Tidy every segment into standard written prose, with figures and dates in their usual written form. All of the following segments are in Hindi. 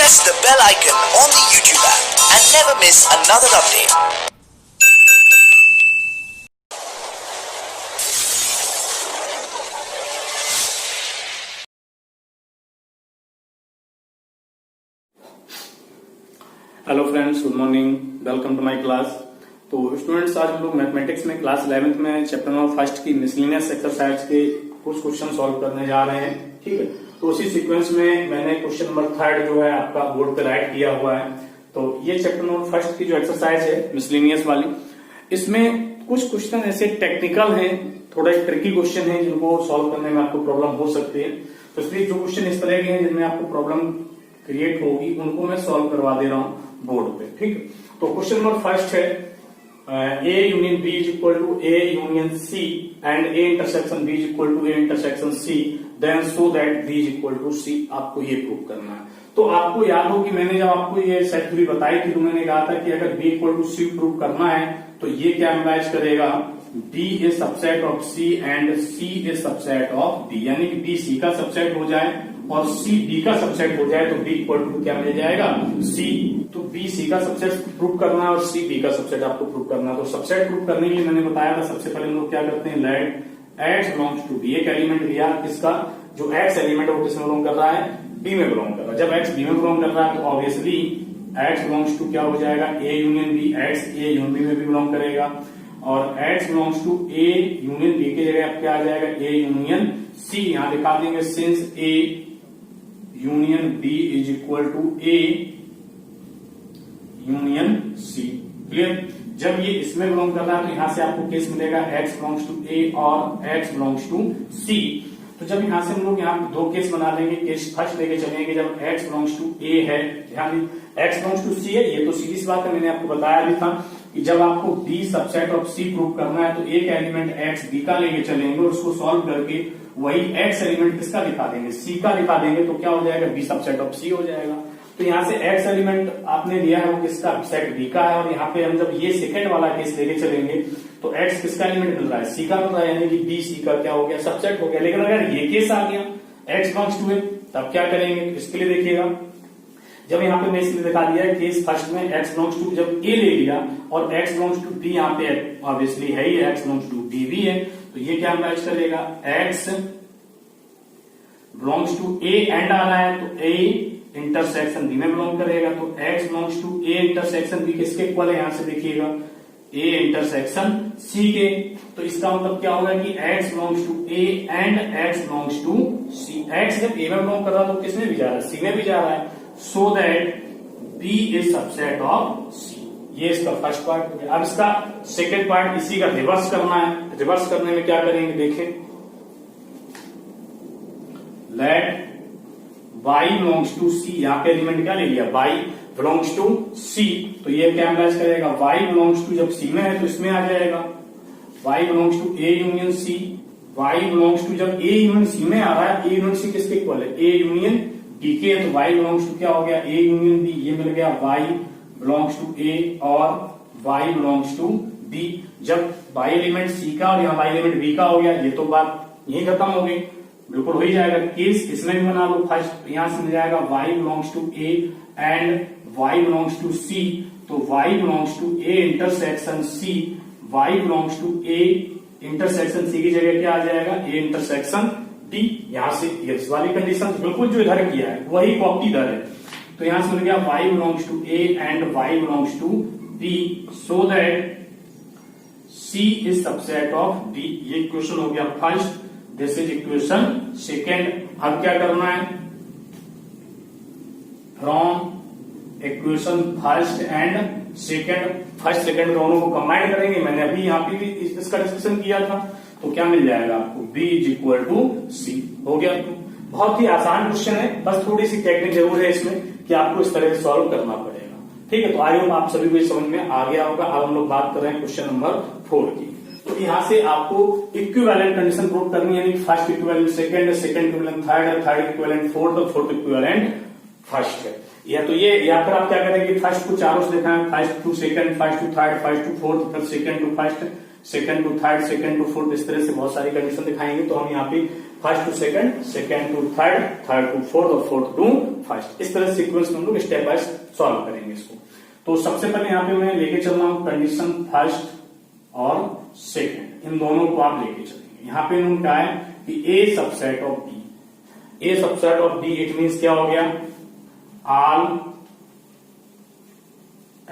press the bell icon on the YouTube app and never miss another update. Hello friends, good morning, welcome to my class. तो स्टूडेंट्स, आज हम लोग मैथमेटिक्स में क्लास 11th में चैप्टर नंबर फर्स्ट की मिसलिनियस एक्सरसाइज के कुछ क्वेश्चन सॉल्व करने जा रहे हैं। ठीक है, तो उसी सीक्वेंस में मैंने क्वेश्चन नंबर 3 जो है आपका बोर्ड पे राइट किया हुआ है। तो ये चैप्टर नंबर फर्स्ट की जो एक्सरसाइज है मिसलिनियस वाली, इसमें कुछ क्वेश्चन ऐसे टेक्निकल हैं, थोड़ा ट्रिकी क्वेश्चन है जिनको सॉल्व करने में आपको प्रॉब्लम हो सकती है। तो इसलिए जो क्वेश्चन इस तरह के हैं जिनमें आपको प्रॉब्लम क्रिएट होगी उनको मैं सॉल्व करवा दे रहा हूं बोर्ड पे। ठीक, तो क्वेश्चन नंबर फर्स्ट है A union B is equal to A union C and A intersection B is equal to A intersection C, then so that B is equal to C। आपको ये प्रूव करना है। तो आपको याद हो कि मैंने जब आपको ये सेट थ्योरी बताई थी तो मैंने कहा था कि अगर B equal to C prove करना है तो ये क्या इम्प्लाइज करेगा, B is subset of C and C is subset of D, यानी कि B C का सबसेट हो जाए और C D का सबसेट हो जाए तो B इक्वल टू क्या मिल जाएगा, C। तो B C का सबसेट प्रूव करना है और C D का सबसेट आपको प्रूव करना है। तो सबसेट प्रूव करने के लिए मैंने बताया था सबसे पहले हम लोग क्या करते हैं, let X belongs to B। एक एलिमेंट लिया, किसका, जो X एलिमेंट है वो किसमें बिलोंग कर रहा है, B में बिलोंग कर रहा है। जब X B में बिलोंग कर रहा है तो ऑब्वियसली X बिलोंग्स टू क्या हो जाएगा, A union B। X A union B में भी बिलोंग करेगा और X belongs to A union B की जगह क्या आ जाएगा, A यूनियन C। यहां दिखा देंगे since A union B is equal to A union C। Clear. जब ये इसमें बिलोंग कर रहा है तो यहां से आपको केस मिलेगा X बिलोंग्स टू A और X बिलोंग्स टू C। तो जब यहां से हम लोग यहाँ दो केस बना लेंगे, केस फर्स्ट लेके चलेंगे जब X बिलोंग्स टू A है, यहाँ X बिलोंग्स टू C है, ये तो सीधी सी बात है, मैंने आपको बताया भी था कि जब आपको B subset of C prove करना है तो एक एलिमेंट X B का लेके चलेंगे और उसको सॉल्व करके वही X एलिमेंट किसका दिखा देंगे, C का दिखा देंगे, तो क्या हो जाएगा, B सबसेट ऑफ C हो जाएगा। तो यहाँ से X एलिमेंट आपने लिया है वो किसका, सेट B का है, और यहाँ पे हम जब ये सेकंड वाला केस लेके चलेंगे तो X किसका एलिमेंट मिल रहा है, C का मिल रहा है, यानी कि B C का क्या हो गया, सबसेट हो गया। लेकिन अगर ये केस आ गया X बिलोंग्स टू A, तब क्या करेंगे, इसके लिए देखिएगा, जब यहाँ पे मैं इसलिए दिखा दिया है केस फर्स्ट में X बिलोंग्स टू जब A ले लिया और X बिलोंग्स टू B यहाँ पे ऑब्वियसली है ही, X बिलोंग्स टू B भी है, तो ये क्या मैच करेगा, X belongs to A and आ रहा है तो A इंटरसेक्शन B में बिलोंग करेगा, तो X belongs to A intersection B किसके इक्वल है, यहां से देखिएगा A इंटरसेक्शन C के। तो इसका मतलब क्या होगा कि X belongs to A and X belongs to C। X जब A में बिलोंग कर रहा है तो किसमें भी जा रहा है, C में भी जा रहा है, so that B is subset of C। ये इसका फर्स्ट पार्ट हो गया। अब इसका सेकेंड पार्ट इसी का रिवर्स करना है। रिवर्स करने में क्या करेंगे, देखें, let y belongs to C, यहाँ पे एलिमेंट क्या ले लिया, y बिलोंग्स टू C, तो ये क्या मैच करेगा, y बिलोंग्स टू जब C में है तो इसमें आ जाएगा y belongs to A union C। y belongs to जब A यूनियन C में आ रहा है, A यूनियन C किसके इक्वल है, A यूनियन B के, तो y बिलोंग्स टू क्या हो गया, A यूनियन B, ये मिल गया y बिलोंग्स टू A और y बिलोंग्स टू B। जब y एलिमेंट C का और यहाँ y एलिमेंट B का हो गया, ये तो बात यही खत्म हो गई, बिल्कुल हो ही जाएगा। केस इसमें भी बना लो, फर्स्ट यहां से मिल जाएगा y belongs to A and y belongs to C, तो y belongs to A intersection C, y belongs to A intersection C की जगह क्या आ जाएगा, A इंटरसेक्शन D। यहां से इस वाली कंडीशन बिल्कुल जो इधर किया है वही कॉपी इधर है, तो यहां से मिल गया y belongs to A and y belongs to B, so that C is subset of D। ये क्वेश्चन हो गया first, this is equation second. अब क्या करना है, from equation first and second, first second दोनों को कंबाइन करेंगे। मैंने अभी यहाँ पे भी इसका डिस्कशन किया था, तो क्या मिल जाएगा आपको, B is equal to C हो गया। बहुत ही आसान क्वेश्चन है, बस थोड़ी सी टेक्निक जरूर है इसमें कि आपको इस तरह से सॉल्व करना पड़ेगा। ठीक है, तो आई होप आप सभी को समझ में आ गया होगा। अब हम लोग बात कर रहे हैं क्वेश्चन नंबर 4 की। तो यहाँ से आपको इक्विवेलेंट कंडीशन प्रूव करनी है, फर्स्ट इक्विवेलेंट सेकंड है, सेकंड इक्विवेलेंट थर्ड है, थर्ड इक्विवेलेंट फोर्थ और फोर्थ इक्विवेलेंट फर्स्ट है। या तो ये, या फिर आप क्या करेंगे, फर्स्ट को चारों से दिखाएं, first to second, first to third, first to fourth, फिर second to first, second to third, second to fourth, इस तरह से बहुत सारी कंडीशन दिखाएंगे। तो हम यहाँ पे first to second, second to third, third to fourth और फोर्थ टू फर्स्ट। इस तरह सीक्वेंस में हम लोग स्टेप बाय सॉल्व करेंगे इसको। तो सबसे पहले यहाँ पे मैं लेके चल रहा हूं कंडीशन फर्स्ट और सेकंड, इन दोनों को आप लेके चलेंगे। यहाँ पे इन्होंने क्या है कि A subset of B, A subset of B it means क्या हो गया, all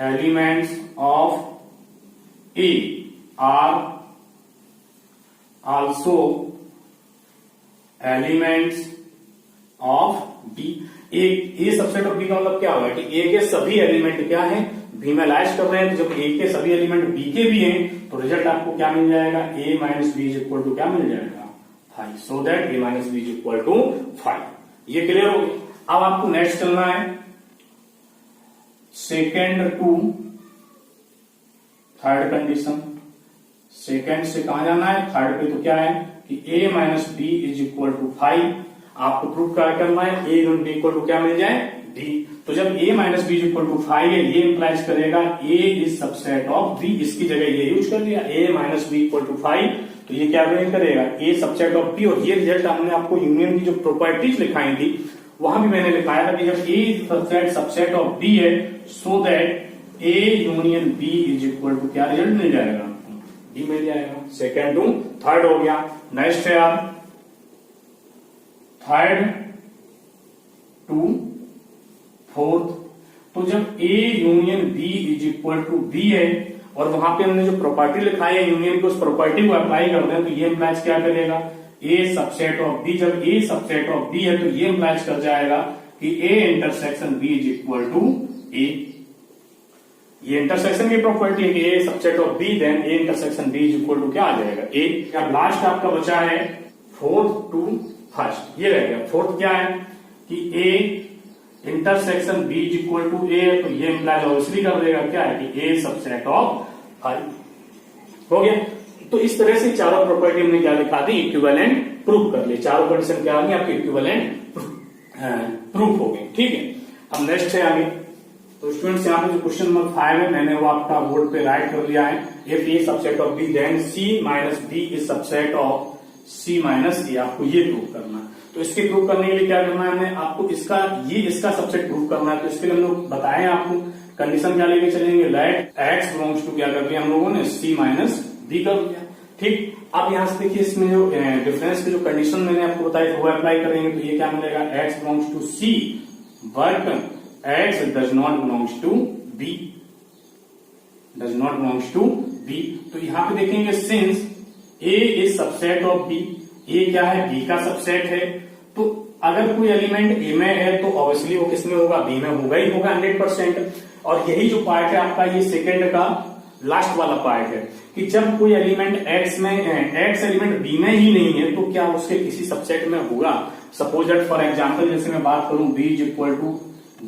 elements of A are also elements of B. A subset of B का मतलब क्या होगा कि ए के सभी एलिमेंट क्या है, बी में लाइज कर रहे हैं, तो जब ए के सभी एलिमेंट बी के भी हैं तो रिजल्ट आपको क्या मिल जाएगा, A minus B is equal to क्या मिल जाएगा, 5। So that A minus B is equal to 5। ये क्लियर हो गया। अब आपको नेक्स्ट चलना है second to third condition. Second से कहां जाना है, थर्ड पे। तो क्या है कि A minus B is equal to 5। आपको प्रूफ क्या करना है, A union B equal to क्या मिल जाए, डी। तो जब a minus B equal to 5 है, ये इंप्लाइज करेगा a is subset of b। इसकी जगह ये यूज कर लिया, a minus B equal to 5, तो ये क्या करेगा, a सबसेट ऑफ b। और ये रिजल्ट हमने आपको यूनियन की जो प्रॉपर्टीज लिखाई थी वहां भी मैंने लिखाया था कि जब a is subset of b है, so that a union b is equal to क्या रिजल्ट मिल जाएगा, b मिल जाएगा। सेकेंड टू थर्ड हो गया। नेक्स्ट है आप थर्ड टू फोर्थ। तो जब A union B is equal to B है और वहां पे हमने जो प्रॉपर्टी लिखाई है यूनियन को, उस प्रॉपर्टी को अप्लाई करते हैं, तो ये इंप्लाइज क्या करेगा, A सबसेट ऑफ B। जब A सबसेट ऑफ B है तो ये इंप्लाइज कर जाएगा कि A intersection B is equal to A। ये इंटरसेक्शन की प्रॉपर्टी है कि A subset of B, then A intersection B is equal to क्या आ जाएगा, A। अब लास्ट आपका बचा है फोर्थ टू फर्स्ट। ये रह गया फोर्थ क्या है कि A intersection B is equal to A, तो ये इंप्लाइज ऑब्वियसली कर देगा क्या है कि ए सबसेट ऑफ 5 हो गया। तो इस तरह से चारों प्रॉपर्टी हमने क्या लिखा दी, इक्विवेलेंट प्रूफ कर लिए। चारों कंडीशन क्या आ गई आपके, इक्विवेलेंट प्रूफ हो गए। ठीक है, अब नेक्स्ट है आगे। तो स्टूडेंट्स यहाँ पे जो क्वेश्चन नंबर 5 है मैंने वो आपका बोर्ड पे राइट कर लिया है। If A subset of B then C minus B is subset of C minus A. आपको ये प्रूफ करना है। तो इसके प्रूफ करने के लिए क्या करना है, हमने आपको इसका सबसेट प्रूफ करना है। तो इसके लिए हम लोग बताएं आपको कंडीशन क्या लेके चलेंगे, लेट एक्स बिलोंग्स टू क्या कर दिया हम लोगों ने, सी माइनस बी कर दिया। ठीक, अब यहां से देखिए इसमें जो डिफरेंस की जो कंडीशन मैंने आपको बताई वो अप्लाई करेंगे। तो ये क्या मिलेगा, X belongs to C but X does not belongs to B, does not belongs to B. तो यहां पे देखेंगे since A is subset of B, A क्या है, बी का सबसेट है। तो अगर कोई एलिमेंट ए में है तो ऑब्वियसली वो किसमें होगा, बी में होगा ही होगा 100%। और यही जो पार्ट है आपका ये सेकंड का लास्ट वाला पार्ट है कि जब कोई एलिमेंट एक्स में है, एक्स एलिमेंट बी में ही नहीं है तो क्या उसके किसी सबसेट में होगा। सपोज दैट फॉर एग्जांपल जैसे मैं बात करूं बी इज इक्वल टू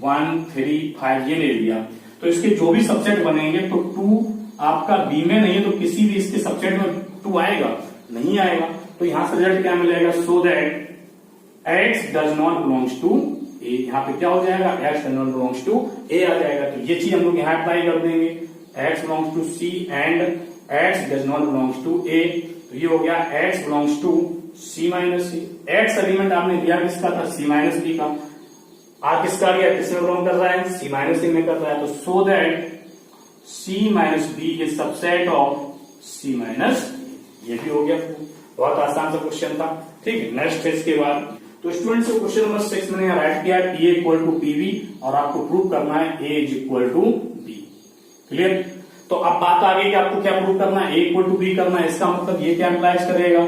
1 3 5 ये ले लिया, तो इसके जो भी सबसेट बनेंगे तो 2 आपका बी में नहीं है तो किसी भी इसके सबसेट में 2 आएगा, नहीं आएगा। तो यहां से रिजल्ट क्या मिलेगा, so that x does not belongs to A. यहां पे क्या हो जाएगा, x does not belongs to A आ जाएगा। तो ये चीज हम लोग यहां अप्लाई कर देंगे, x belongs to C and x does not belongs to A. तो ये हो गया x belongs to C minus C. x element आपने दिया किसका था, सी माइनस बी का। आप किसका लिया, किसमें बिलोंग कर रहा है, सी माइनस सी में कर रहा है। तो so that C minus B is subset of C minus, ये भी हो गया। बहुत आसान सा क्वेश्चन था। ठीक है, नेक्स्ट है इसके बाद। तो स्टूडेंट्स क्वेश्चन नंबर 6 मैंने यहाँ राइट किया है, ए इक्वल टू पीवी और आपको प्रूव करना है A is equal to B. Clear. तो अब बात आ गई कि आपको क्या प्रूव करना है, ए इक्वल टू बी करना है। इसका मतलब ये क्या इंप्लाइज करेगा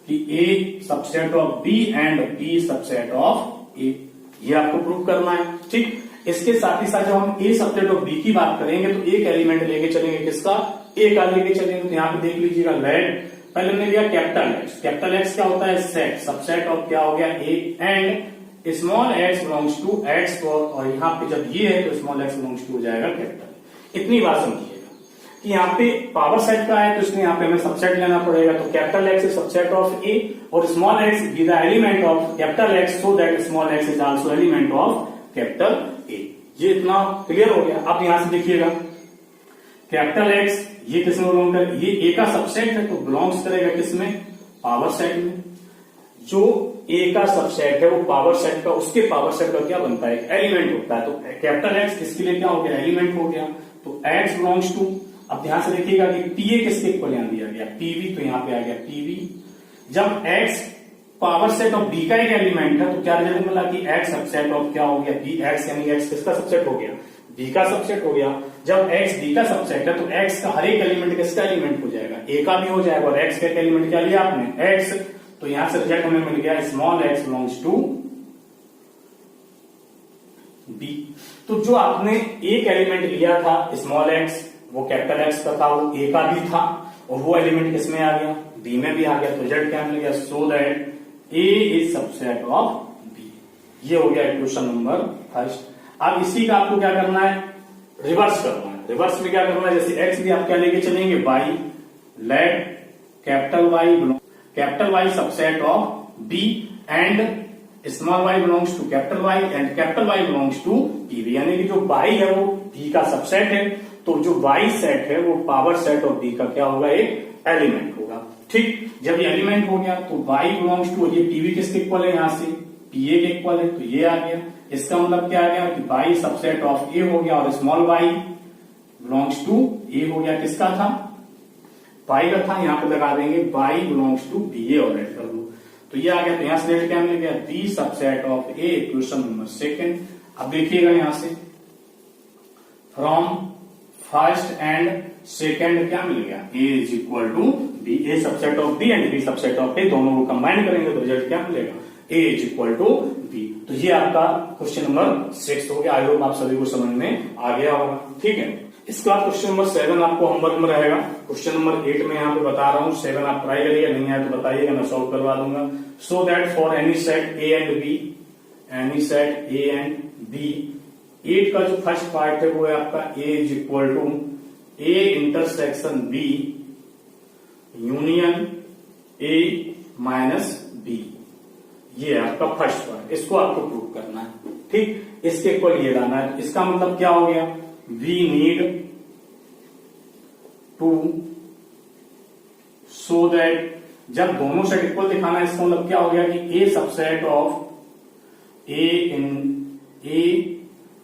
कि A subset of B and B subset of A, ये आपको प्रूव करना है। ठीक, इसके साथ ही साथ जब हम ए सबसेट ऑफ बी की बात करेंगे तो एक एलिमेंट लेके चलेंगे, किसका, ए का लेके चलेंगे। तो यहाँ पे देख लीजिएगा लेट, पहले हमने लिया कैपिटल एक्स। कैपिटल एक्स क्या होता है, सेट, सबसेट ऑफ क्या हो गया A and small x belongs to X. और यहाँ पे जब ये है तो स्मॉल एक्स बिलोंग्स टू हो जाएगा कैपिटल। इतनी बात समझिएगा कि यहाँ पे पावर सेट का है तो इसमें यहाँ पे हमें सबसेट लेना पड़ेगा। तो capital X is subset of A और small X be the element of capital X, so that small X is also element of capital A. ये इतना क्लियर हो गया। अब यहां से देखिएगा कैपिटल एक्स ये किसमें बिलोंग कर, ये ए का सबसेट है तो बिलोंग्स करेगा किसमें, पावर सेट में। जो ए का सबसेट है वो पावर सेट का, उसके पावर सेट का क्या बनता है, एलिमेंट होता है। तो कैपिटल एक्स किसके लिए क्या हो गया, एलिमेंट हो गया। तो एक्स बिलोंग्स टू, अब ध्यान से देखिएगा कि पीए किसके इक्वल यहां दिया गया, पीवी, तो यहां पे आ गया पीवी। जब X power set of B का एक एलिमेंट है तो क्या रिजल्ट मिला कि एक्स सबसेट ऑफ क्या हो गया, बी एक्स, यानी एक्स किसका सबसेट हो गया, बी का सबसेट हो गया। जब एक्स बी का सबसेट है तो एक्स का हर एक एलिमेंट किसका एलिमेंट हो जाएगा, ए का भी हो जाएगा। और एक्स का एलिमेंट क्या लिया आपने, एक्स, तो यहां से रिजल्ट हमें मिल गया small x belongs to B. तो जो आपने एक एलिमेंट लिया था स्मॉल एक्स, वो कैपिटल एक्स का था, वो ए का भी था, और वो एलिमेंट किसमें आ गया, बी में भी आ गया। तो रिजल्ट क्या मिल गया, so that A is subset of B. ये हो गया क्वेश्चन नंबर फर्स्ट। अब इसी का आपको क्या करना है, रिवर्स करना है। रिवर्स में क्या करना है, जैसे एक्स भी आप क्या लेके चलेंगे, Y, let capital Y subset of B and small y belongs to capital Y and capital Y belongs to PV, यानी कि जो वाई है वो बी का सबसेट है, तो जो वाई सेट है वो पावर सेट ऑफ बी का क्या होगा, एक एलिमेंट होगा। ठीक, जब ये एलिमेंट हो गया तो वाई बिलोंग्स टू, ये पीवी किसके इक्वल है, यहां से पीए के इक्वल है, तो ये आ गया। इसका मतलब क्या आ गया कि वाई सबसेट ऑफ ए हो गया, और स्मॉल वाई बिलोंग्स टू ए हो गया, किसका था, वाई का था, यहां पे लगा देंगे वाई बिलोंग्स टू बी ए, और ऐड कर दो, तो ये आ गया। तो यहां से रिजल्ट क्या मिल गया, B subset of A, question number second. अब देखिएगा यहां से फ्रॉम फर्स्ट एंड सेकंड क्या मिल गया, A is equal to B, A subset of B and B subset of A, दोनों को कंबाइन करेंगे तो रिजल्ट क्या मिलेगा, A is equal to B. तो ये आपका क्वेश्चन नंबर 6 हो गया। आई होप आप सभी को समझ में आ गया होगा। ठीक है, इसके बाद क्वेश्चन नंबर 7 आपको होमवर्क में रहेगा। क्वेश्चन नंबर 8 में यहाँ पे बता रहा हूँ, 7 आप ट्राई करिएगा, नहीं आया तो बताइएगा, मैं सॉल्व करवा दूंगा। So that for any set A and B, any set A and B, 8 का जो फर्स्ट पार्ट है वो है आपका A is equal to A intersection B union A minus B, ये है आपका फर्स्ट पार्ट, इसको आपको प्रूव करना है। ठीक, इसके इक्वल ये लाना है। इसका मतलब क्या हो गया, we need to so that, जब दोनों सेट इक्वल दिखाना है, इसका मतलब क्या हो गया कि A subset of A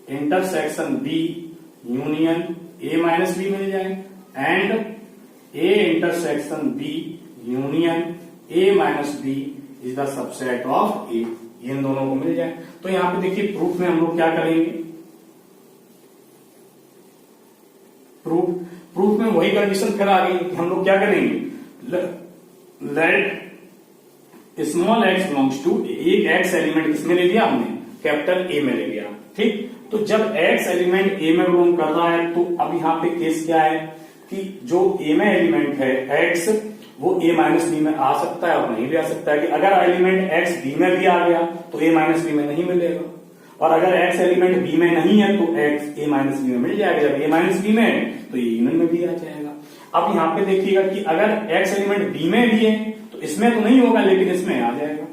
intersection B union A minus B मिल जाए, and A intersection B union A minus B is the subset of A, ये इन दोनों को मिल जाए। तो यहां पे देखिए प्रूफ में हम लोग क्या करेंगे, प्रूफ में वही कंडीशन फिर आ गई कि हम लोग क्या करेंगे, let small x belongs to, एक एक्स एलिमेंट किसमें ले लिया हमने, कैपिटल ए में ले लिया। ठीक, तो जब एक्स एलिमेंट ए में बिलोंग कर रहा है तो अब यहां पे केस क्या है कि जो ए में एलिमेंट है एक्स, वो ए माइनस बी में आ सकता है और नहीं भी आ सकता है। कि अगर एलिमेंट एक्स बी में भी आ गया तो ए माइनस बी में नहीं मिलेगा, और अगर एक्स एलिमेंट बी में नहीं है तो एक्स ए माइनस बी में मिल जाएगा। जब ए माइनस बी में है तो ये यूनियन में भी आ जाएगा। अब यहाँ पे देखिएगा कि अगर एक्स एलिमेंट बी में भी है तो इसमें तो नहीं होगा, लेकिन इसमें आ जाएगा।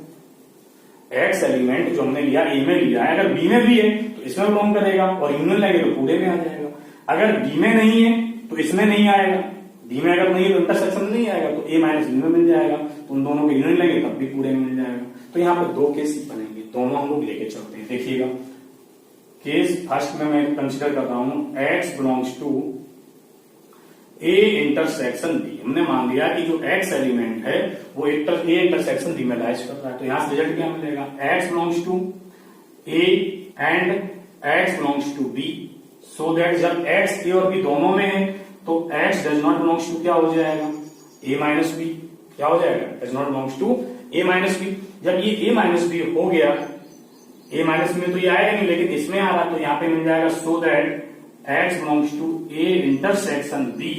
एक्स एलिमेंट जो हमने लिया ए में लिया है, अगर बी में भी है तो इसमें बिलोंग करेगा, और यूनियन लेंगे तो पूरे में आ जाएगा। अगर बी में नहीं है तो इसमें नहीं आएगा, बी में अगर नहीं है तो इंटरसेक्शन में नहीं आएगा, तो ए माइनस बी में मिल जाएगा, तो उन दोनों के यूनियन लेंगे तब भी पूरे में मिल जाएगा। तो यहाँ पे दो केस बनेंगे, दोनों हम लोग लेके चलते हैं। देखिएगा केस फर्स्ट में मैं कंसिडर कर रहा हूं X belongs to A intersection B. हमने मान लिया कि जो एक्स एलिमेंट है वो ए इंटरसेक्शन बी में लाइज कर रहा है, तो यहां से रिजल्ट क्या मिलेगा, X belongs to A and X belongs to B, so that जब एक्स ए और बी दोनों में है तो X does not belongs to क्या हो जाएगा, ए माइनस बी, क्या हो जाएगा, does not belongs to A minus B. जब ये ए माइनस बी हो गया, ए माइनस में तो ये आएगा नहीं, लेकिन इसमें आ रहा, तो यहाँ पे मिल जाएगा so that X belongs to A intersection B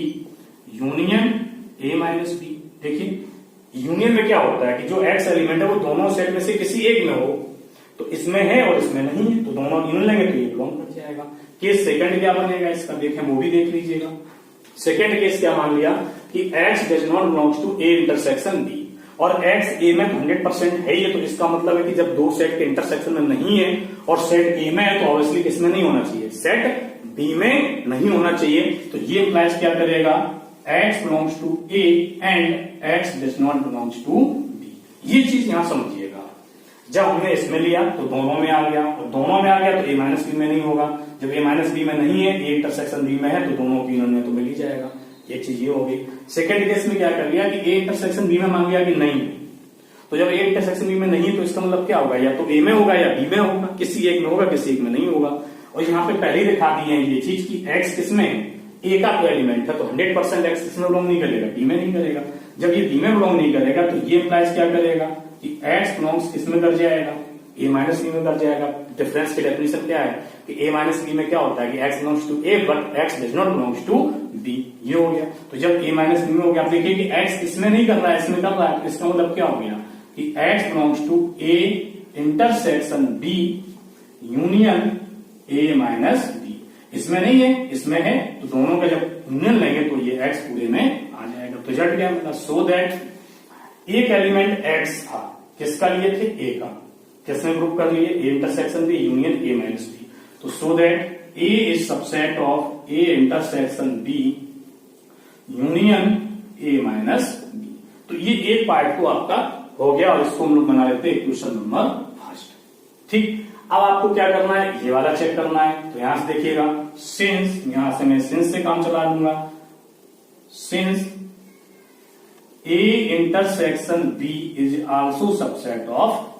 union A minus B. देखिए यूनियन में क्या होता है कि जो एक्स एलिमेंट है वो दोनों सेट में से किसी एक में हो, तो इसमें है और इसमें नहीं है, तो दोनों यूनियन लेंगे तो ये बिलोंग कर जाएगा। केस सेकंड क्या बनेगा इसका, देखें वो भी देख लीजिएगा। सेकंड केस क्या मान लिया कि X does not belongs to A intersection B, और एक्स ए में 100% है ही, तो इसका मतलब है कि जब दो सेट के इंटरसेक्शन में नहीं है और सेट ए में है तो ऑब्वियसली किसमें नहीं होना चाहिए, सेट बी में नहीं होना चाहिए। तो ये इंप्लाइज क्या करेगा, X belongs to A and X does not belongs to B. ये चीज यहां समझिए। जब हमने इसमें लिया तो दोनों में आ गया, और दोनों में आ गया तो a माइनस बी में नहीं होगा। जब a माइनस बी में नहीं है, a इंटरसेक्शन b में है, तो दोनों की में तो मिल ही जाएगा। ये चीज ये होगी। सेकंड केस में क्या कर लिया कि a इंटरसेक्शन b में मान लिया कि नहीं, तो जब a इंटरसेक्शन b में नहीं है तो इसका मतलब क्या होगा, या तो a में होगा या b में होगा, किसी एक में होगा किसी एक में नहीं होगा। और यहाँ पे पहले ही दिखा दी है ये चीज कि x किसमें a का तो एलिमेंट है, तो 100% x किसमें बिलोंग नहीं करेगा, b में नहीं करेगा। जब ये b में बिलोंग नहीं करेगा तो ये इंप्लाइज क्या करेगा कि x बिलोंग्स किसमें कर जाएगा, a माइनस बी में कर जाएगा। डिफरेंस की डेफिनेशन क्या है कि a माइनस बी में क्या होता है कि x belongs to a but x does not belongs to b। ये हो गया। तो जब a माइनस बी में हो गया, आप देखिए कि x इसमें नहीं कर रहा है, इसमें कर रहा है, इसका मतलब क्या हो गया कि x belongs to a intersection b union a minus b। इसमें नहीं है, इसमें है, तो दोनों का जब यूनियन लेंगे तो ये x पूरे में आ जाएगा। तो रिजल्ट क्या मतलब, सो दैट एक एलिमेंट x था, किसका लिए थे, a का, किसने ग्रुप कर लिए, a intersection b union a minus b। तो so that a is subset of a intersection b union a minus b। तो ये एक पार्ट तो आपका हो गया, और इसको हम लोग बना लेते हैं इक्वेशन नंबर फर्स्ट। ठीक, अब आपको क्या करना है, ये वाला चेक करना है। तो यहां से देखिएगा, सिंस, यहां से मैं सिंस से काम चला लूंगा, since a intersection b is also subset of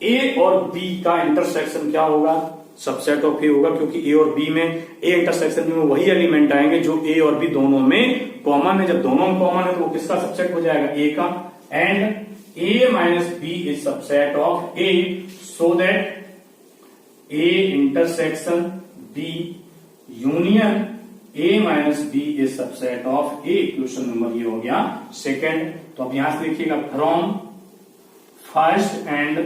a और b का इंटरसेक्शन क्या होगा, सबसेट ऑफ a होगा, क्योंकि a और b में, a इंटरसेक्शन b में वही एलिमेंट आएंगे जो a और b दोनों में कॉमन है। जब दोनों में कॉमन है तो वो किसका सबसेट हो जाएगा, a का। And a minus b is subset of a, so that a intersection b union a minus b is subset of a। Question number ये हो गया सेकंड। तो अब यहां से देखिएगा, from first and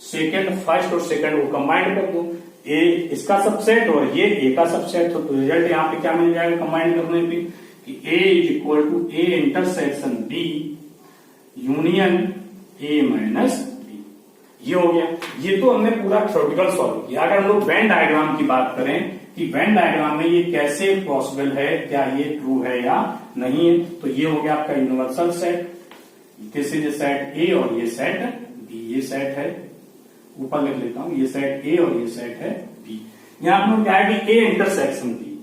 second, first और सेकंड को कंबाइंड कर दो, a इसका सबसेट और ये a का सबसेट, तो रिजल्ट यहाँ पे क्या मिल जाएगा कंबाइंड करने पे कि a is equal to a intersection b union a minus b। ये हो गया। ये तो हमने पूरा थ्योरेटिकल सॉल्व किया। अगर हम लोग वेन डायग्राम की बात करें कि वेन डायग्राम में ये कैसे पॉसिबल है, क्या ये ट्रू है या नहीं है, तो ये हो गया आपका universal set, this is set ए और ये सेट बी। ये सेट है, ऊपर लिख लेता हूं, ये सेट ए और ये सेट है बी। यहां पर क्या है कि ए इंटरसेक्शन बी,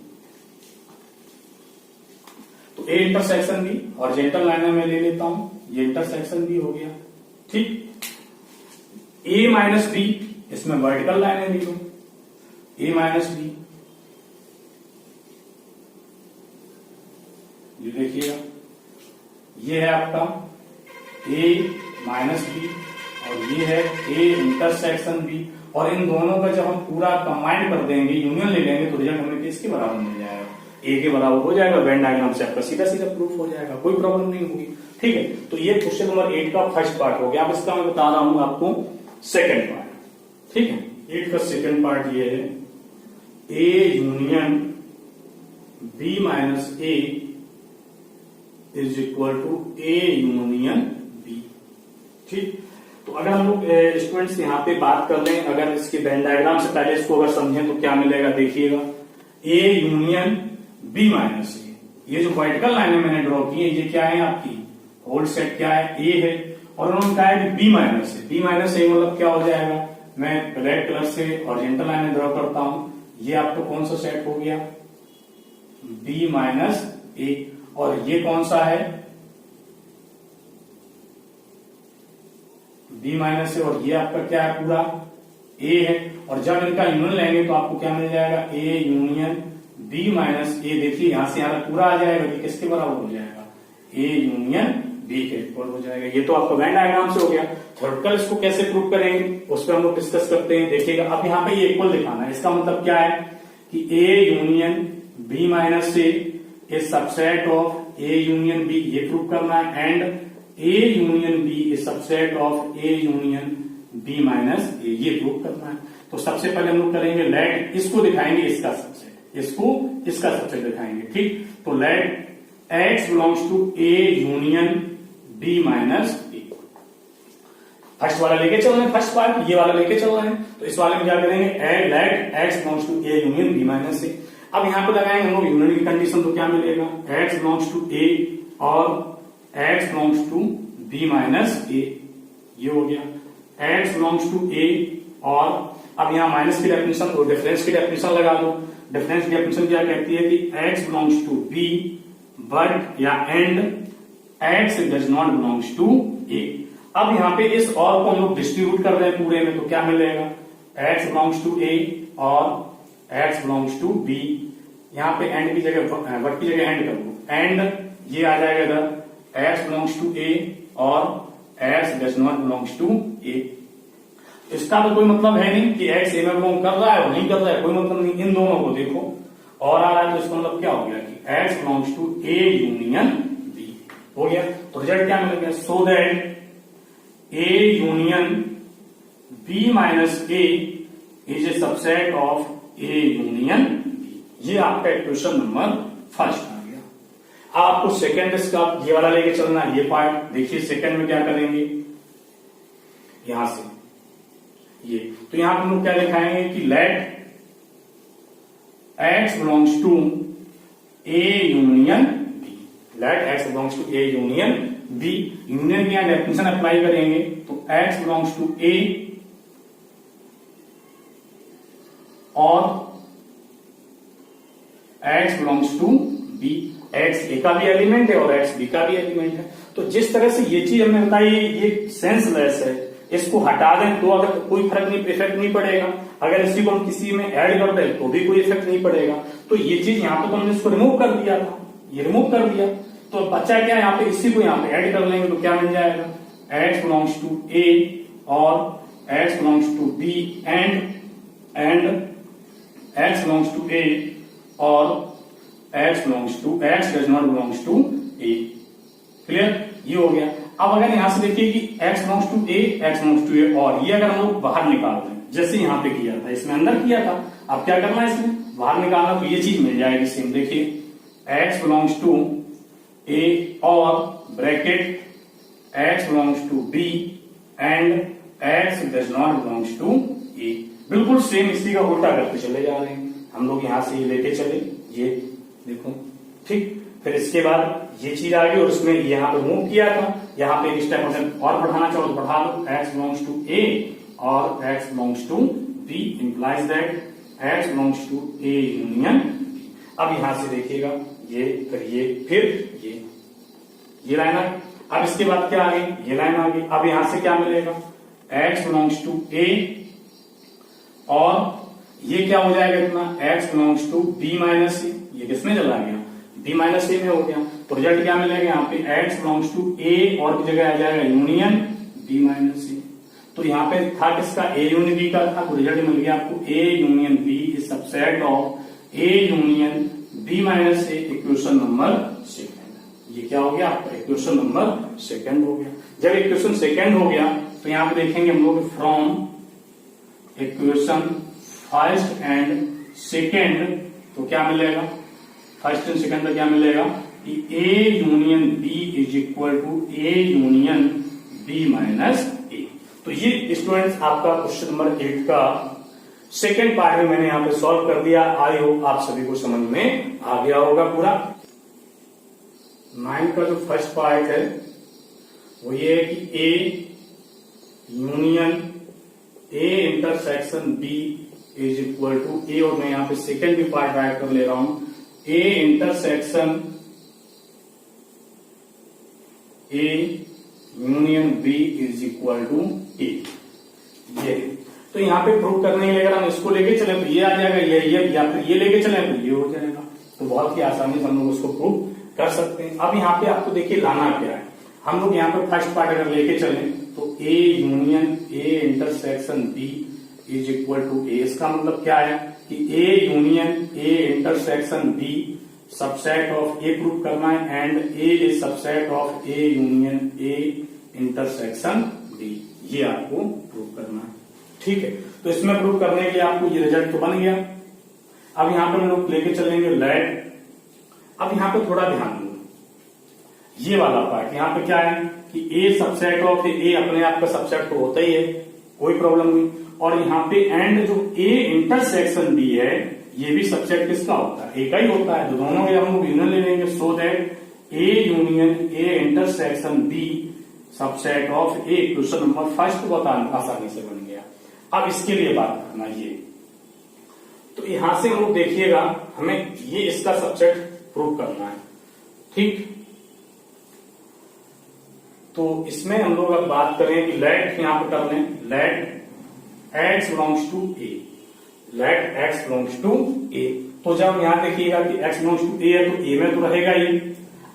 तो A intersection B horizontal line में ले लेता हूं, ये इंटरसेक्शन बी हो गया। ठीक, ए माइनस बी, इसमें वर्टिकल लाइन लिखो, ए माइनस बी, ये देखिएगा, ये है आपका a माइनस बी और ये है a इंटरसेक्शन b। और इन दोनों का जब हम पूरा कंबाइन कर देंगे, यूनियन ले लेंगे, तो रिजल्ट हमें किसके बराबर मिल जाएगा, a के बराबर हो जाएगा। वेन डायग्राम से आपका सीधा सीधा प्रूफ हो जाएगा, कोई प्रॉब्लम नहीं होगी। ठीक है, तो ये क्वेश्चन नंबर 8 का फर्स्ट पार्ट हो गया। अब इसका मैं बता रहा हूं आपको सेकेंड पार्ट। ठीक है, 8 का सेकेंड पार्ट ये है, a union b minus a is equal to a union b। ठीक, तो अगर हम लोग स्टूडेंट्स यहाँ पे बात कर लें, अगर इसके वेन डायग्राम से पहले इसको अगर समझें तो क्या मिलेगा, देखिएगा, a union b minus a, ये जो वर्टिकल लाइनें मैंने ड्रॉ की है, ये क्या है आपकी होल सेट, क्या है, a है, और उन्होंने कहा है कि b minus a। b minus a मतलब क्या हो जाएगा, मैं ब्लैक कलर से हॉरिजॉन्टल लाइन ड्रॉ करता हूं, ये आपको कौन सा सेट हो गया, b माइनस a, और ये कौन सा है, b माइनस ए, और ये आपका क्या है, पूरा a है। और जब इनका यूनियन लेंगे तो आपको क्या मिल जाएगा, a union b minus a। देखिए यहां से यहां पूरा आ जाएगा, ये किसके बराबर हो जाएगा, a यूनियन b के इक्वल हो जाएगा। ये तो आपका वेन डायग्राम से हो गया। थ्योरेटिकल इसको कैसे प्रूव करेंगे उस पर हम लोग डिस्कस करते हैं। देखिएगा, अब यहाँ पे ये इक्वल दिखाना है, इसका मतलब क्या है कि a union b minus a is subset of a union b, ये प्रूव करना है। And a union b is subset of a union b minus a, ये प्रूव करना है। तो सबसे पहले हम लोग करेंगे लेट, इसको दिखाएंगे इसका सबसेट, इसको इसका सबसेट दिखाएंगे। ठीक, तो let x belongs to a union b minus a। First वाला लेके चल रहे हैं, फर्स्ट पार्ट ये वाला लेके चल रहे हैं, तो इस वाले में क्या करेंगे, let x belongs to a union b minus a। अब यहां पे लगाएंगे हम लोग यूनियन की कंडीशन, तो क्या मिलेगा, x बिलोंग्स टू a और x belongs to b minus a, ये हो गया। x बिलोंग्स टू ए, और अब यहाँ माइनस की डेफिनेशन, तो डिफरेंस की डेफिनेशन लगा दो। डिफरेंस की डेफिनेशन क्या कहती है कि x belongs to B but या and x does not belongs to A. अब यहाँ पे इस और को हम लोग डिस्ट्रीब्यूट कर रहे हैं पूरे में, तो क्या मिलेगा, x बिलोंग्स टू ए और x बिलोंग्स टू बी। यहाँ पे एंड की जगह बट की जगह एंड कर दो, एंड ये आ जाएगा इधर x बिलोंग्स टू ए और x does not belongs to A. इसका तो कोई मतलब है नहीं कि x ए में बिलोंग कर रहा है और नहीं कर रहा है, कोई मतलब नहीं। इन दोनों को देखो और आ रहा है, तो इसका मतलब क्या हो गया कि x belongs to A union B हो गया। तो रिजल्ट क्या मिल गया, so that A union B minus A is a subset of A union B। ये आपका इक्वेशन नंबर फर्स्ट आ गया। अब आपको सेकंड इसका ये वाला लेके चलना है, ये पार्ट देखिए। सेकंड में क्या करेंगे, यहां से ये, तो यहां पर हम लोग क्या दिखाएंगे कि let x belongs to A union B, let x belongs to A union B. Union की डेफिनेशन अप्लाई करेंगे, तो x बिलोंग्स टू ए और x belongs to B. x A का भी एलिमेंट है और x बी का भी एलिमेंट है। तो जिस तरह से ये चीज हमने बताई ये सेंसलेस है, इसको हटा दें तो अगर कोई फर्क नहीं, इफेक्ट नहीं पड़ेगा। अगर इसी को हम किसी में ऐड कर दें तो भी कोई इफेक्ट नहीं पड़ेगा। तो ये चीज यहाँ पे तो हमने इसको रिमूव कर दिया था, ये रिमूव कर दिया, तो बच्चा क्या यहाँ पे इसी को यहाँ पे ऐड कर लेंगे, तो क्या मिल जाएगा, x बिलोंग्स टू a और x belongs to b and x belongs to a और x belongs to x does not belongs to a। Clear, ये हो गया। अब अगर यहां से देखिए कि x belongs to a, x belongs to a, और ये अगर हम लोग बाहर निकाल दें जैसे यहाँ पे किया था, इसमें अंदर किया था, अब क्या करना है इसमें बाहर निकालना, तो ये चीज मिल जाएगी सेम। देखिए x बिलोंग्स टू a और bracket x belongs to b and x does not belongs to a। बिल्कुल सेम इसी का उल्टा करते चले जा रहे हैं हम लोग। यहां से ये लेके चले, ये देखो, ठीक। फिर इसके बाद ये चीज आ गई और उसमें यहाँ पे मूव किया था, यहाँ पे एक स्टेप और बढ़ाना चाहो तो बढ़ा लो, x बिलोंग्स टू a और x belongs to b implies that x belongs to a union b। अब यहां से देखिएगा ये, फिर ये लाइन आ गई। अब इसके बाद क्या आ गई, ये लाइन आ गई। अब यहां से क्या मिलेगा, x बिलोंग्स टू a और ये क्या हो जाएगा इतना, x belongs to b minus a। ये किसमें चला गया, b माइनस a में हो गया। तो रिजल्ट क्या मिलेगा यहाँ पे, x बिलोंग्स टू a और की जगह आ जाएगा यूनियन b माइनस a। तो यहाँ पे था किसका, a यूनियन b का था, तो रिजल्ट मिल गया आपको a union b is subset of a union b minus a। Equation number second, ये क्या हो गया आपका, इक्वेशन नंबर सेकंड हो गया। जब इक्वेशन सेकंड हो गया तो यहाँ पे देखेंगे हम लोग from equation first and second, तो क्या मिलेगा, फर्स्ट एंड सेकंड में क्या मिलेगा कि a union b is equal to a union b minus a। तो ये स्टूडेंट्स आपका क्वेश्चन नंबर 8 का सेकेंड पार्ट में मैंने यहाँ पे सॉल्व कर दिया। आई होप आप सभी को समझ में आ गया होगा पूरा। 9 का जो फर्स्ट पार्ट है वो ये है कि a union a intersection b is equal to a, और मैं यहाँ पे सेकेंड भी पार्ट ऐड कर ले रहा हूं, a intersection a union b is equal to a। ये तो यहाँ पे प्रूव करने के लिए अगर हम इसको लेके चले तो ये आ जाएगा, ये या फिर ये लेके चले तो ये हो जाएगा। तो बहुत ही आसानी से हम लोग उसको प्रूव कर सकते हैं। अब यहाँ पे आपको देखिए लाना क्या है, हम लोग यहाँ पे फर्स्ट पार्ट अगर लेके चले तो a union a intersection b is equal to a। इसका मतलब क्या है कि a union a intersection b subset of a prove करना है and a is subset of a union a intersection b, ये आपको प्रूव करना है। ठीक है, तो इसमें प्रूव करने के लिए आपको ये रिजल्ट तो बन गया। अब यहाँ पर हम लोग लेके चलेंगे लेट। अब यहाँ पे थोड़ा ध्यान दो, ये वाला पार्ट यहाँ पे क्या है कि a सबसेट ऑफ a अपने आप का सबसेट तो होता ही है, कोई प्रॉब्लम नहीं। और यहाँ पे एंड जो a इंटरसेक्शन b है ये भी सबसेट किसका होता है, a का ही होता है। तो दोनों के हम लोग यूनियन ले लेंगे, सो that a union a intersection b subset of A, question number first बहुत आसानी से बन गया। अब इसके लिए बात करना ये, तो यहां से हम लोग देखिएगा, हमें ये इसका सबसेट प्रूव करना है, ठीक। तो इसमें हम लोग अब बात करें कि लेट यहां पर कर लें, let X belongs to A, let X belongs to A. तो जब यहां देखिएगा कि एक्स बिलोंग्स टू ए है तो ए में तो रहेगा ही।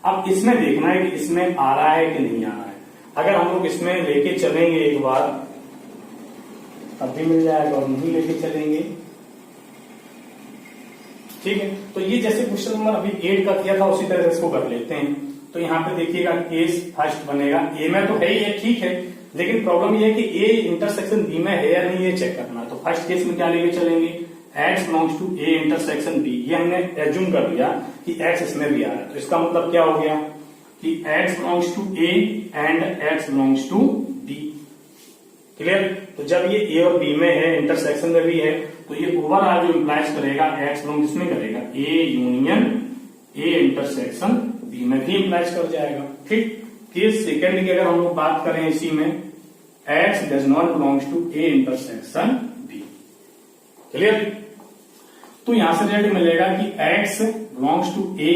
अब इसमें देखना है कि इसमें आ रहा है कि नहीं आ रहा है। अगर हम लोग इसमें लेके चलेंगे एक बार तब भी मिल जाएगा, और नहीं लेके चलेंगे, ठीक है। तो ये जैसे क्वेश्चन नंबर अभी 8 का किया था उसी तरह से इसको कर लेते हैं। तो यहाँ पे देखिएगा केस फर्स्ट बनेगा, ए में तो है ही है, ठीक है, लेकिन प्रॉब्लम ये है कि ए इंटरसेक्शन बी में है या नहीं ये चेक करना। तो फर्स्ट केस में क्या लेके चलेंगे, X belongs to A intersection B. ये हमने एज्यूम कर लिया कि एक्स इसमें भी आ रहा है, तो इसका मतलब क्या हो गया कि X belongs to A and X belongs to B. Clear. तो जब ये ए और बी में है, इंटरसेक्शन में भी है, तो ये ओवरऑल जो इंप्लाइज करेगा एक्स बिलोंग्स इसमें करेगा, A union A intersection B में भी इंप्लाइज कर जाएगा, ठीक। केस सेकंड की अगर हम लोग बात करें इसी में, X does not belongs to A intersection B. Clear. तो यहां से रिजल्ट मिलेगा कि X belongs to A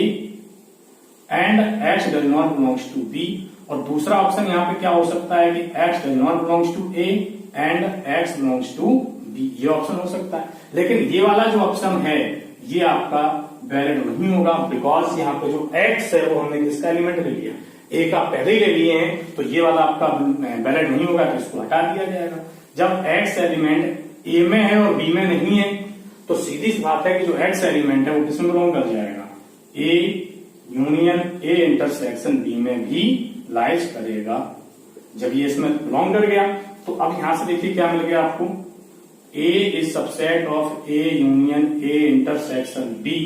and X does not belongs to B. और दूसरा ऑप्शन यहाँ पे क्या हो सकता है कि X does not belongs to A and X belongs to B, ये ऑप्शन हो सकता है। लेकिन ये वाला जो ऑप्शन है ये आपका वैलिड नहीं होगा, बिकॉज यहाँ पे जो एक्स है वो हमने किसका एलिमेंट ले लिया, ए का पहले ही ले लिए हैं, तो ये वाला आपका वैलिड नहीं होगा, तो इसको हटा दिया जाएगा। जब एक्स एलिमेंट ए में है और बी में नहीं है, तो सीधी सी बात है कि जो एक्स एलिमेंट है वो किसमें बिलोंग कर जाएगा, A union A intersection B में भी लाइज करेगा। जब ये इसमें बिलोंग कर गया, तो अब यहां से देखिए क्या मिल गया आपको, A is subset of A union A intersection B,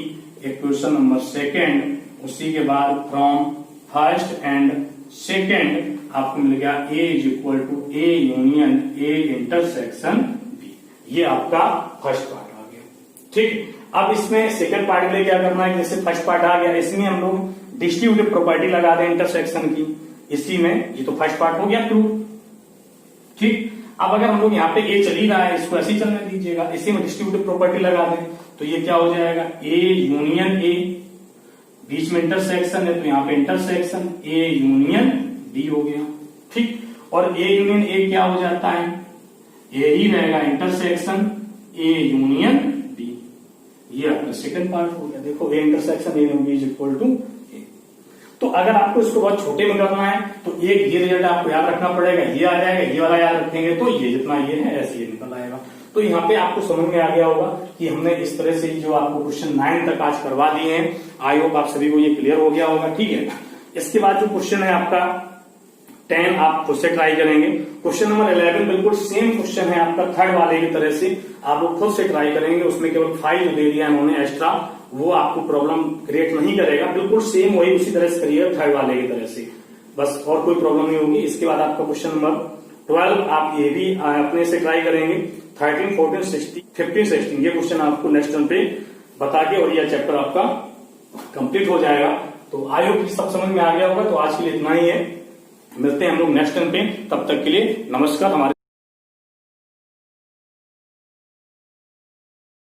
equation number second. उसी के बाद फ्रॉम फर्स्ट एंड सेकेंड आपको मिल गया A is equal to A union A intersection B. ये आपका फर्स्ट पार्ट आ गया, ठीक। अब इसमें सेकंड पार्ट के लिए क्या करना है, जैसे फर्स्ट पार्ट आ गया, इसमें हम लोग डिस्ट्रीब्यूटिव प्रॉपर्टी लगा दें इंटरसेक्शन की, इसी में ये तो फर्स्ट पार्ट हो गया प्रूव, ठीक। अब अगर हम लोग यहाँ पे ए चल ही रहा है, इसको ऐसे ही चलने दीजिएगा, इसी में डिस्ट्रीब्यूटिव प्रॉपर्टी लगा दें, तो ये क्या हो जाएगा, ए यूनियन ए, बीच में इंटरसेक्शन है तो यहाँ पे इंटरसेक्शन ए यूनियन बी हो गया, ठीक। और ए यूनियन ए क्या हो जाता है, ए ही रहेगा इंटरसेक्शन ए यूनियन बी। ये आपका सेकंड पार्ट हो गया। देखो A intersection A B is equal to A. तो अगर आपको इसको बहुत छोटे में करना है तो एक ये रिजल्ट आपको याद रखना पड़ेगा, ये आ जाएगा, ये वाला याद रखेंगे तो ये जितना ये है ऐसे ये निकल आएगा। तो यहाँ पे आपको समझ में आ गया होगा कि हमने इस तरह से जो आपको क्वेश्चन 9 तक आज करवा दिए हैं। आई होप आप सभी को ये क्लियर हो गया होगा, ठीक है। इसके बाद जो क्वेश्चन है आपका 10 आप खुद से ट्राई करेंगे। क्वेश्चन नंबर 11 बिल्कुल सेम क्वेश्चन है आपका थर्ड वाले की तरह से, आप लोग खुद से ट्राई करेंगे। उसमें केवल 5 दे दिया उन्होंने एक्स्ट्रा, वो आपको प्रॉब्लम क्रिएट नहीं करेगा, बिल्कुल सेम वही उसी तरह से करिएगा थर्ड वाले की तरह से, बस और कोई प्रॉब्लम नहीं होगी। इसके बाद आपका क्वेश्चन नंबर 12 आप ये भी अपने से ट्राई करेंगे। 13, 14, 16, 15, 16 ये क्वेश्चन आपको नेक्स्ट टर्म पे बता के और यह चैप्टर आपका कंप्लीट हो जाएगा। तो आई होप सब समझ में आ गया होगा। तो आज के लिए इतना ही है, मिलते हैं हम लोग नेक्स्ट टाइम पे, तब तक के लिए नमस्कार। हमारे